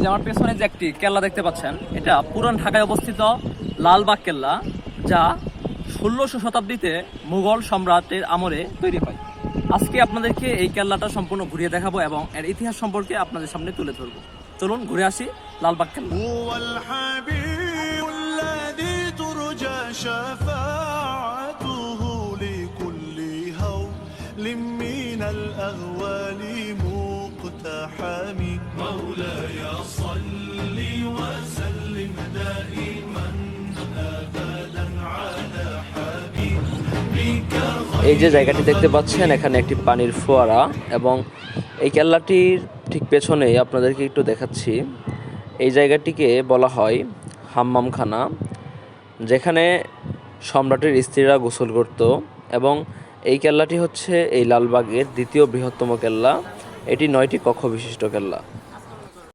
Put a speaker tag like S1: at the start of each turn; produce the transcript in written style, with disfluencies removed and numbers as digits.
S1: যে আমার পেছনে যে একটি কেল্লা দেখতে পাচ্ছেন, এটা পুরান ঢাকায় অবস্থিত লালবাগ কেল্লা, যা 16শো শতাব্দীতে মুঘল সম্রাটের আমলে তৈরি হয়। আজকে আপনাদেরকে এই কেল্লাটা সম্পূর্ণ ঘুরিয়ে দেখাবো এবং এর ইতিহাস সম্পর্কে আপনাদের সামনে তুলে ধরবো। চলুন ঘুরে আসি লালবাগ কেল্লা।
S2: এই যে জায়গাটি দেখতে পাচ্ছেন, এখানে একটি পানির ফোয়ারা, এবং এই কেল্লাটির ঠিক পেছনেই আপনাদেরকে একটু দেখাচ্ছি। এই জায়গাটিকে বলা হয় হাম্মামখানা, যেখানে সম্রাটের স্ত্রীরা গোসল করত। এবং এই কেল্লাটি হচ্ছে এই লালবাগের দ্বিতীয় বৃহত্তম কেল্লা। এটি 9টি কক্ষ বিশিষ্ট কেল্লা।